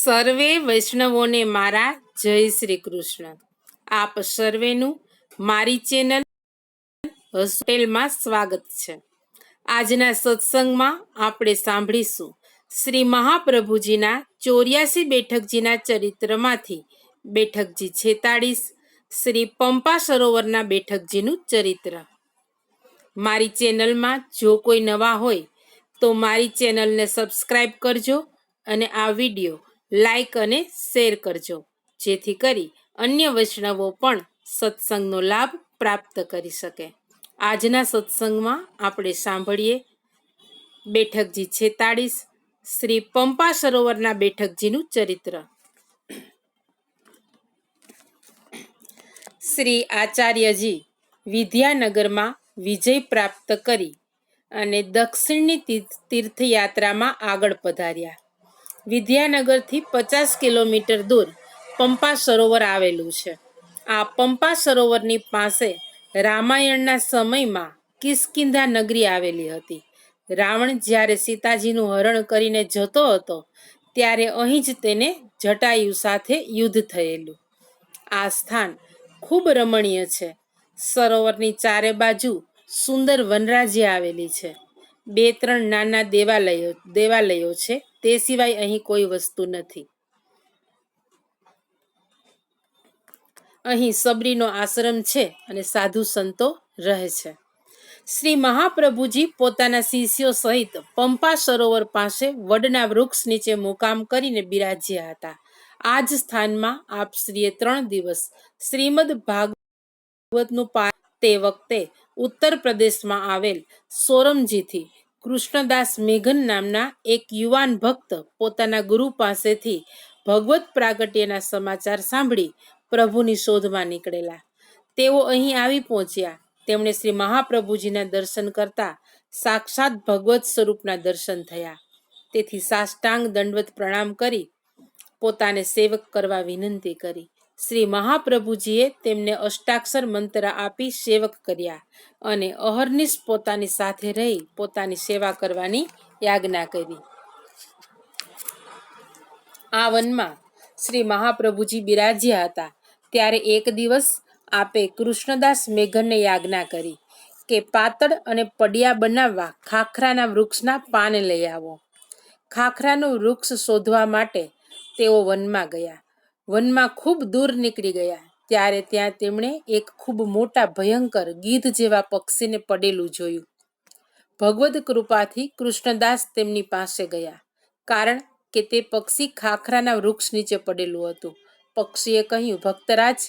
સર્વે વૈષ્ણવોને મારા જય શ્રી કૃષ્ણ. આપ સર્વેનું મારી ચેનલ હોસ્ટેલમાં સ્વાગત છે. આજના સત્સંગમાં આપણે સાંભળીશું શ્રી મહાપ્રભુજીના 84 બેઠકજીના ચરિત્રમાંથી બેઠકજી 46, શ્રી પંપા સરોવરના બેઠકજીનું ચરિત્ર. મારી ચેનલમાં જો કોઈ નવા હોય તો મારી ચેનલને સબસ્ક્રાઈબ કરજો અને આ વિડીયો લાઈક અને શેર કરજો, જેથી કરી અન્ય વૈષ્ણવો પણ સત્સંગનો લાભ પ્રાપ્ત કરી શકે. આજના સત્સંગમાં આપણે સાંભળીએ બેઠકજી 46, શ્રી પંપા સરોવરના બેઠકજીનું ચરિત્ર. શ્રી આચાર્યજી વિદ્યાનગરમાં વિજય પ્રાપ્ત કરી અને દક્ષિણની તીર્થયાત્રામાં આગળ પધાર્યા. વિદ્યાનગરથી 50 કિલોમીટર દૂર પંપા સરોવર આવેલું છે. આ પંપા સરોવરની પાસે રામાયણના સમયમાં કિષ્કિંધા નગરી આવેલી હતી. રાવણ જ્યારે સીતાજીનું હરણ કરીને જતો હતો ત્યારે અહીં જ તેને જટાયુ સાથે યુદ્ધ થયેલું. આ સ્થાન ખૂબ રમણીય છે. સરોવરની ચારે બાજુ સુંદર વનરાજી આવેલી છે. 2-3 નાના દેવાલયો છે. તે સિવાય અહીં કોઈ વસ્તુ નથી. અહીં સબરીનો આશ્રમ છે અને સાધુ સંતો રહે છે. શ્રી મહાપ્રભુજી પોતાના શિષ્યો સહિત પંપા સરોવર પાસે વડના વૃક્ષ નીચે મુકામ કરીને બિરાજ્યા હતા. આ જ સ્થાનમાં આપશ્રીએ 3 દિવસ શ્રીમદ ભાગવતનું પાઠ. તે વખતે ઉત્તર પ્રદેશમાં આવેલ સોરમજીથી કૃષ્ણદાસ મેઘન નામના એક યુવાન ભક્ત પોતાના ગુરુ પાસેથી ભગવત પ્રાગટ્યના સમાચાર સાંભળી પ્રભુની શોધમાં નીકળેલા. તેઓ અહીં આવી પહોંચ્યા. તેમણે શ્રી મહાપ્રભુજીના દર્શન કરતા સાક્ષાત ભગવત સ્વરૂપના દર્શન થયા. તેથી સાષ્ટાંગ દંડવત પ્રણામ કરી પોતાને સેવક કરવા વિનંતી કરી. શ્રી મહાપ્રભુજીએ તેમને અષ્ટાક્ષર મંત્ર આપી સેવક કર્યા અને અહર્નિશ પોતાની સાથે રહી પોતાની સેવા કરવાની યાજ્ઞા કરી. આ વનમાં શ્રી મહાપ્રભુજી બિરાજ્યા હતા ત્યારે એક દિવસ આપે કૃષ્ણદાસ મેઘનને યાજ્ઞા કરી કે પાતળ અને પડિયા બનાવવા ખાખરાના વૃક્ષના પાન લઈ આવો. ખાખરાનું વૃક્ષ શોધવા માટે તેઓ વનમાં ગયા. વનમાં ખૂબ દૂર નીકળી ગયા ત્યારે ત્યાં તેમણે એક ખૂબ મોટા ભયંકર ગીધ જેવા પક્ષીને પડેલું જોયું. ભગવદ કૃપાથી કૃષ્ણદાસ તેમની પાસે ગયા, કારણ કે તે પક્ષી ખાખરાના વૃક્ષ નીચે પડેલું હતું. પક્ષીએ કહ્યું, ભક્તરાજ,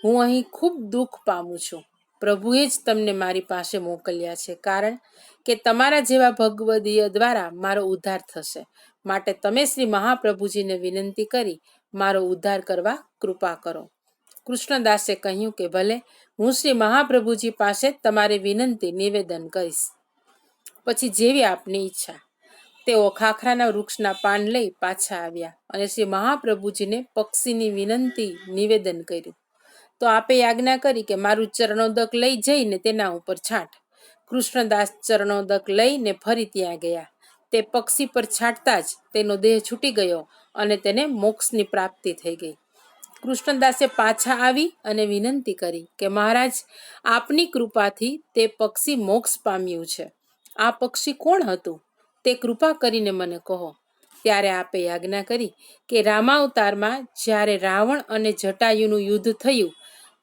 હું અહીં ખૂબ દુઃખ પામું છું. પ્રભુએ જ તમને મારી પાસે મોકલ્યા છે, કારણ કે તમારા જેવા ભગવદીય દ્વારા મારો ઉદ્ધાર થશે. માટે તમે શ્રી મહાપ્રભુજીને વિનંતી કરી મારો ઉદ્ધાર કરવા કૃપા કરો. કૃષ્ણદાસે કહ્યું કે ભલે, હું શ્રી મહાપ્રભુજી પાસે તમારી વિનંતી નિવેદન કરીશ. પછી જેવી આપની ઈચ્છા. તેઓ ખાખરાના વૃક્ષના પાન લઈ પાછા આવ્યા અને શ્રી મહાપ્રભુજીને પક્ષીની વિનંતી નિવેદન કર્યું. તો આપે આજ્ઞા કરી કે મારું ચરણોદક લઈ જઈને તેના ઉપર છાંટ. કૃષ્ણદાસ ચરણોદક લઈને ફરી ત્યાં ગયા. તે પક્ષી પર છાંટતા જ તેનો દેહ છૂટી ગયો અને તેને મોક્ષની પ્રાપ્તિ થઈ ગઈ. કૃષ્ણદાસે પાછા આવી અને વિનંતી કરી કે મહારાજ, આપની કૃપાથી તે પક્ષી મોક્ષ પામ્યું છે. આ પક્ષી કોણ હતું તે કૃપા કરીને મને કહો. ત્યારે આપે આજ્ઞા કરી કે રામાવતારમાં જ્યારે રાવણ અને જટાયુનું યુદ્ધ થયું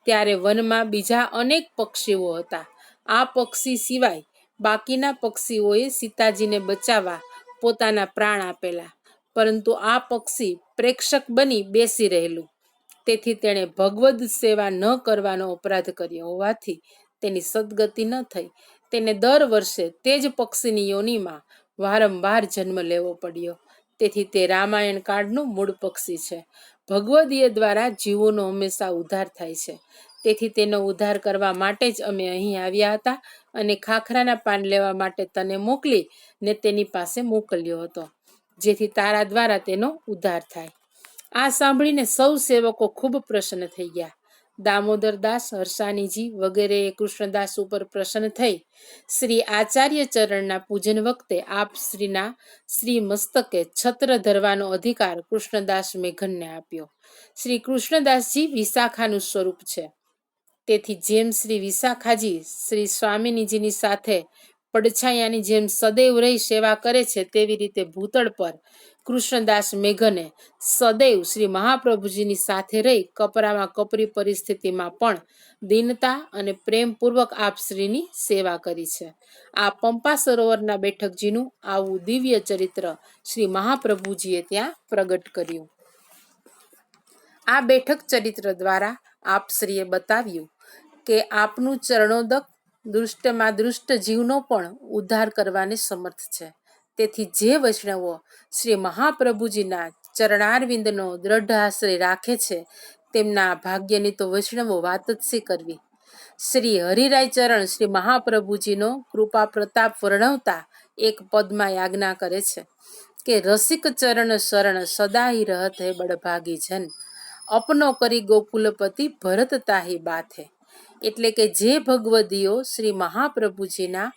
ત્યારે વનમાં બીજા અનેક પક્ષીઓ હતા. આ પક્ષી સિવાય બાકીના પક્ષીઓએ સીતાજીને બચાવવા પોતાના પ્રાણ આપેલા, પરંતુ આ પક્ષી પ્રેક્ષક બની બેસી રહેલું. તેથી તેણે ભગવદ સેવા ન કરવાનો અપરાધ કર્યો હોવાથી તેની સદગતિ ન થઈ. તેને દર વર્ષે તે જ પક્ષીની યોનિમાં વારંવાર જન્મ લેવો પડ્યો. તેથી તે રામાયણ કાળનું મૂળ પક્ષી છે. ભગવદીય દ્વારા જીવોનો હંમેશા ઉદ્ધાર થાય છે. તેથી તેનો ઉદ્ધાર કરવા માટે જ અમે અહીં આવ્યા હતા અને ખાખરાના પાન લેવા માટે તને મોકલી ને તેની પાસે મોકલ્યો હતો, જેથી તારા દ્વારા તેનો ઉદ્ધાર થાય. આ સાંભળીને સૌ સેવકો ખૂબ પ્રસન્ન થઈ ગયા. દામોદરદાસ, હરસાણીજી વગેરેએ કૃષ્ણદાસ ઉપર પ્રસન્ન થઈ શ્રી આચાર્ય ચરણના પૂજન વખતે આપ શ્રીના શ્રી મસ્તકે છત્ર ધરવાનો અધિકાર કૃષ્ણદાસ મેઘનને આપ્યો. શ્રી કૃષ્ણદાસજી વિશાખાનું સ્વરૂપ છે. તેથી જેમ શ્રી વિશાખાજી શ્રી સ્વામિનીજીની સાથે પડછાયાની જેમ સદૈવ રહી સેવા કરે છે, તેવી રીતે ભૂતળ પર કૃષ્ણદાસ મેઘને સદૈવ શ્રી મહાપ્રભુજીની સાથે રહી કપરામાં કપરી પરિસ્થિતિમાં પણ દીનતા અને પ્રેમપૂર્વક આપ શ્રીની સેવા કરી છે. આ પંપા સરોવરના બેઠકજીનું આવું દિવ્ય ચરિત્ર શ્રી મહાપ્રભુજીએ ત્યાં પ્રગટ કર્યું. આ બેઠક ચરિત્ર દ્વારા આપ શ્રીએ બતાવ્યું કે આપનું ચરણોદક દૃષ્ટમાં દૃષ્ટ જીવનો પણ ઉદ્ધાર કરવાને સમર્થ છે. તેથી જે વૈષ્ણવો શ્રી મહાપ્રભુજીના ચરણારવિંદનો દ્રઢ આશ્રય રાખે છે, તેમના ભાગ્યની તો વૈષ્ણવો વાત જ શી કરવી. શ્રી હરિરાય ચરણ શ્રી મહાપ્રભુજીનો કૃપા પ્રતાપ વર્ણવતા એક પદમાં યાજ્ઞા કરે છે કે રસિક ચરણ શરણ સદાહી રહત હે બડભાગી જન, અપનો કરી ગોકુલપતિ ભરત તાહી બાત હે. એટલે કે જે ભગવદીઓ શ્રી મહાપ્રભુજીના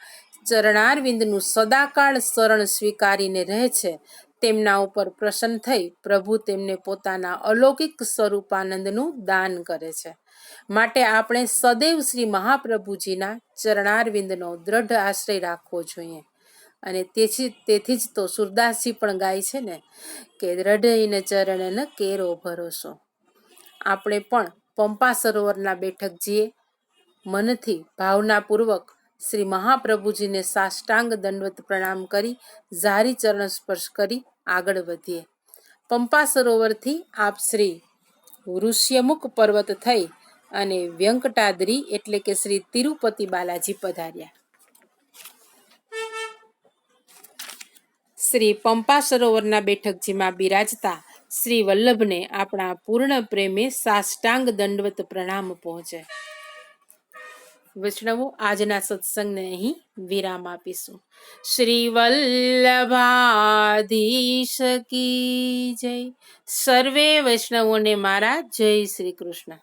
ચરણારવિંદનું સદાકાળ શરણ સ્વીકારીને રહે છે, તેમના ઉપર પ્રસન્ન થઈ પ્રભુ તેમને પોતાના અલૌકિક સ્વરૂપાનંદનું દાન કરે છે. માટે આપણે સદૈવ શ્રી મહાપ્રભુજીના ચરણારવિંદનો દ્રઢ આશ્રય રાખવો જોઈએ. અને તેથી જ તો સુરદાસજી પણ ગાય છે ને કે દ્રઢઈને ચરણન કેરો ભરોસો. આપણે પણ પંપા સરોવરના બેઠકજીએ મનથી ભાવનાપૂર્વક શ્રી મહાપ્રભુજીને સાષ્ટાંગ દંડવત પ્રણામ કરી ઝારી ચરણ સ્પર્શ કરી આગળ વધીએ. પંપા સરોવરથી આપ શ્રી ઋષ્યમુખ પર્વત થઈ અને વ્યંકટાદ્રી એટલે કે શ્રી તિરુપતિ બાલાજી પધાર્યા. શ્રી પંપા સરોવરના બેઠકજીમાં બિરાજતા શ્રી વલ્લભને આપણા પૂર્ણ પ્રેમે સાષ્ટાંગ દંડવત પ્રણામ પહોંચે. વૈષ્ણવો, આજના સત્સંગને અહીં વિરામ આપીશું. શ્રી વલ્લભાધીશ કી જય. સર્વે વૈષ્ણવોને મારા જય શ્રી કૃષ્ણ.